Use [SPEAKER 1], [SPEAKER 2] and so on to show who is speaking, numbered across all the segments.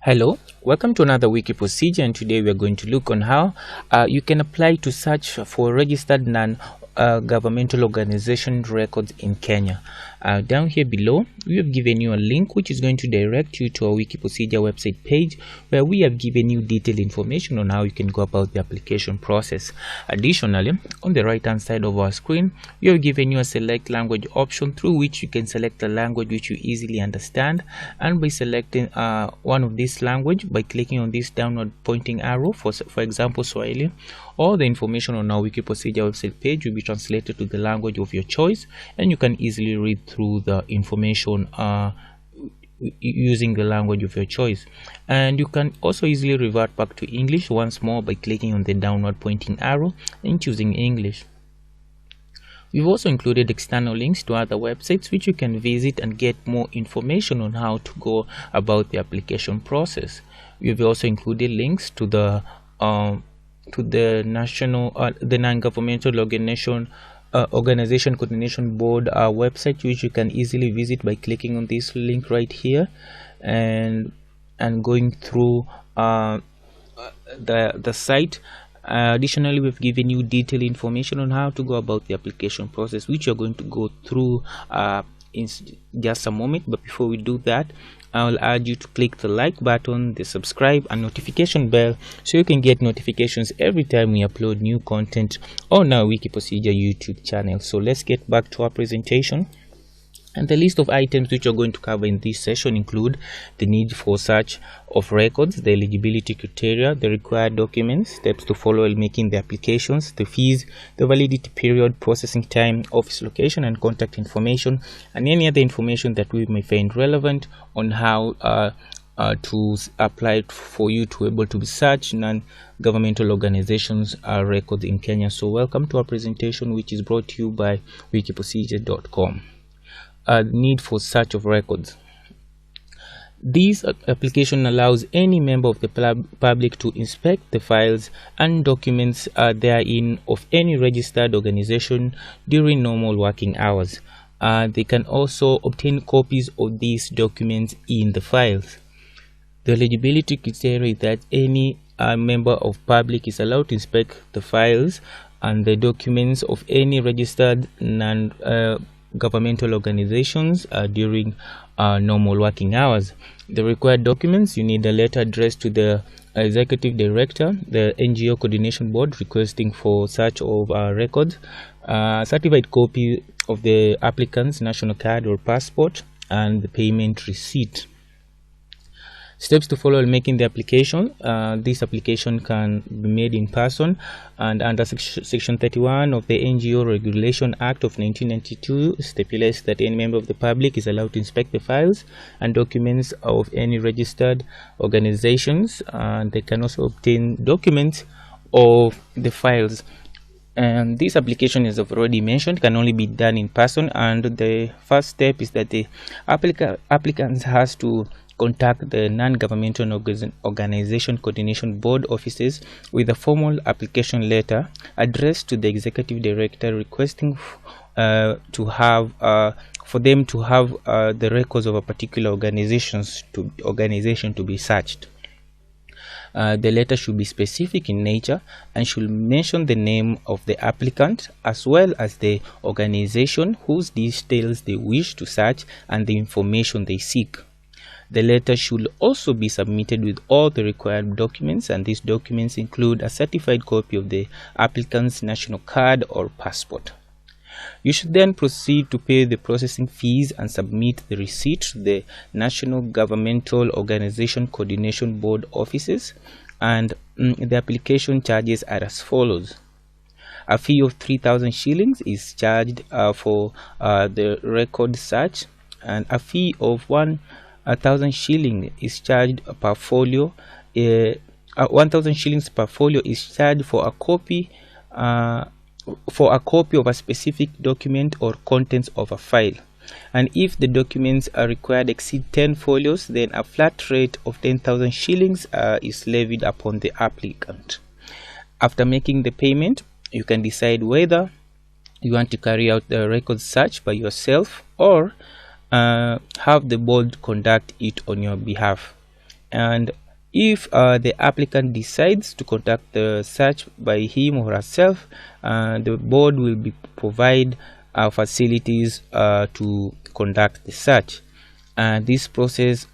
[SPEAKER 1] Hello, welcome to another wiki procedure, and today we are going to look on how you can apply to search for registered non-governmental organization records in Kenya. Down here below, we have given you a link which is going to direct you to our wiki procedure website page, where we have given you detailed information on how you can go about the application process. Additionally, on the right hand side of our screen, we have given you a select language option through which you can select a language which you easily understand, and by selecting one of these language by clicking on this downward pointing arrow, for example Swahili, all the information on our wiki procedure website page will be translated to the language of your choice, and you can easily read through the information using the language of your choice. And you can also easily revert back to English once more by clicking on the downward pointing arrow and choosing English. We've also included external links to other websites which you can visit and get more information on how to go about the application process. We've also included links to the Non-Governmental Organization Coordination Board website, which you can easily visit by clicking on this link right here and going through the site. Additionally, we've given you detailed information on how to go about the application process, which you're going to go through in just a moment. But before we do that, I'll urge you to click the like button, the subscribe and notification bell, so you can get notifications every time we upload new content on our wiki procedure YouTube channel. So let's get back to our presentation. And the list of items which we're going to cover in this session include the need for search of records, the eligibility criteria, the required documents, steps to follow while making the applications, the fees, the validity period, processing time, office location and contact information, and any other information that we may find relevant on how to apply for you to be able to search non-governmental organizations records in Kenya. So welcome to our presentation, which is brought to you by wikiprocedure.com. Need for search of records. This application allows any member of the public to inspect the files and documents therein of any registered organization during normal working hours. They can also obtain copies of these documents in the files. The eligibility criteria is that any member of public is allowed to inspect the files and the documents of any registered non-governmental organizations during normal working hours. The required documents: you need a letter addressed to the executive director, the NGO coordination board requesting for search of records, certified copy of the applicant's national card or passport, and the payment receipt. Steps to follow in making the application. This application can be made in person, and under section 31 of the NGO Regulation Act of 1992 stipulates that any member of the public is allowed to inspect the files and documents of any registered organizations, and they can also obtain documents of the files. And this application, as I've already mentioned, can only be done in person, and the first step is that the applicant has to contact the Non-Governmental Organization Coordination Board offices with a formal application letter addressed to the executive director requesting for them to have the records of a particular organization to be searched. The letter should be specific in nature and should mention the name of the applicant as well as the organization whose details they wish to search and the information they seek. The letter should also be submitted with all the required documents, and these documents include a certified copy of the applicant's national card or passport. You should then proceed to pay the processing fees and submit the receipt to the National Governmental Organization Coordination Board offices, and the application charges are as follows. A fee of 3,000 shillings is charged for the record search, and a fee of 1,000 shillings is charged per folio. 1,000 shillings per folio is charged for a copy of a specific document or contents of a file. And if the documents are required exceed 10 folios, then a flat rate of 10,000 shillings is levied upon the applicant. After making the payment, you can decide whether you want to carry out the record search by yourself or have the board conduct it on your behalf. And if the applicant decides to conduct the search by him or herself, the board will provide facilities to conduct the search. This process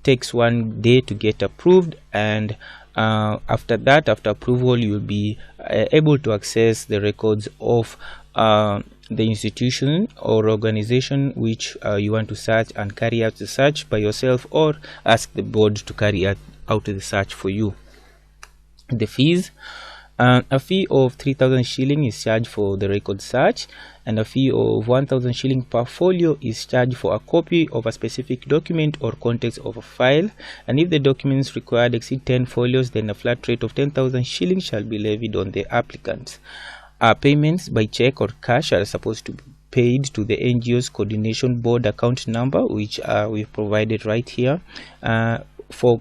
[SPEAKER 1] takes 1 day to get approved, and after that, after approval, you will be able to access the records of the institution or organization which you want to search, and carry out the search by yourself, or ask the board to carry out the search for you. The fees: a fee of 3,000 shilling is charged for the record search, and a fee of 1,000 shilling per folio is charged for a copy of a specific document or context of a file. And if the documents required exceed 10 folios, then a flat rate of 10,000 shillings shall be levied on the applicant. Payments by check or cash are supposed to be paid to the NGO's coordination board account number, which we've provided right here, for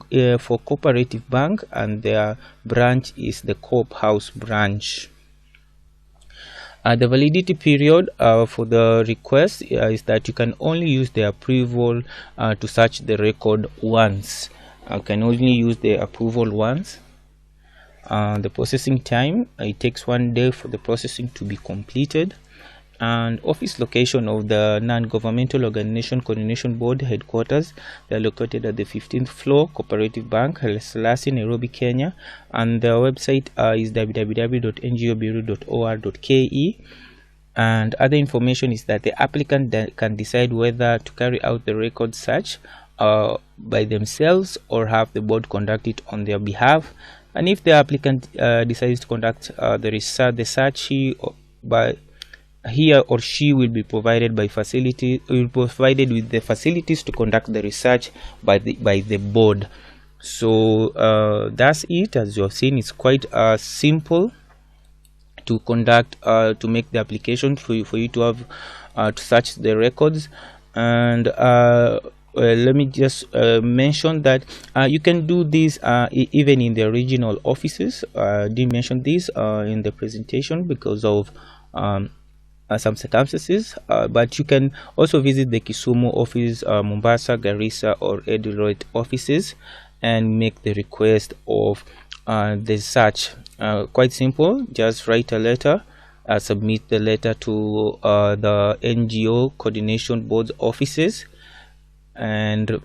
[SPEAKER 1] Cooperative Bank, and their branch is the Coop House branch. The validity period for the request is that you can only use the approval to search the record once. You can only use the approval once. The processing time, it takes 1 day for the processing to be completed. And office location of the Non-Governmental Organization Coordination Board headquarters, they are located at the 15th floor, Cooperative Bank, Haile Selassie, Nairobi, Kenya. And the website is www.ngobureau.or.ke. And other information is that the applicant can decide whether to carry out the record search by themselves or have the board conduct it on their behalf. And if the applicant decides to conduct the search, he or she will be provided with the facilities to conduct the research by the board. So that's it. As you have seen, it's quite simple to conduct to make the application for you to have to search the records. And let me just mention that you can do this even in the regional offices. I didn't mention this in the presentation because of some circumstances, but you can also visit the Kisumu office, Mombasa, Garissa, or Eldoret offices and make the request of the search. Quite simple. Just write a letter, submit the letter to the NGO Coordination Board's offices, and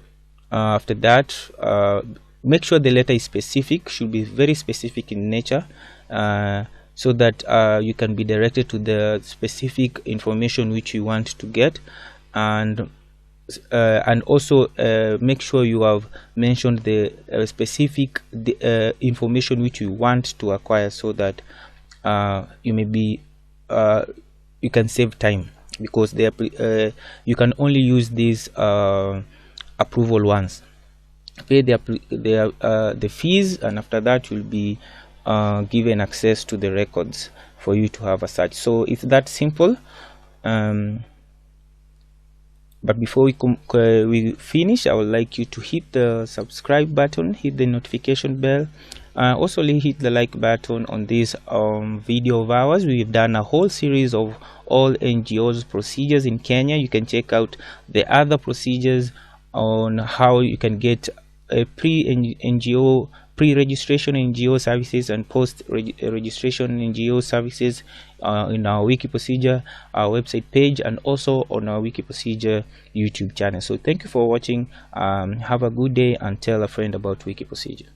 [SPEAKER 1] after that, make sure the letter is specific, should be very specific in nature, so that you can be directed to the specific information which you want to get. And also make sure you have mentioned the specific information which you want to acquire, so that you can save time, because you can only use this approval once. Pay the fees, and after that you'll be given access to the records for you to have a search. So it's that simple. But before we finish, I would like you to hit the subscribe button, hit the notification bell, also hit the like button on this video of ours. We've done a whole series of all NGOs procedures in Kenya. You can check out the other procedures on how you can get a pre-registration NGO services and post-registration NGO services in our wiki procedure, our website page, and also on our wiki procedure YouTube channel. So thank you for watching. Have a good day, and tell a friend about wiki procedure.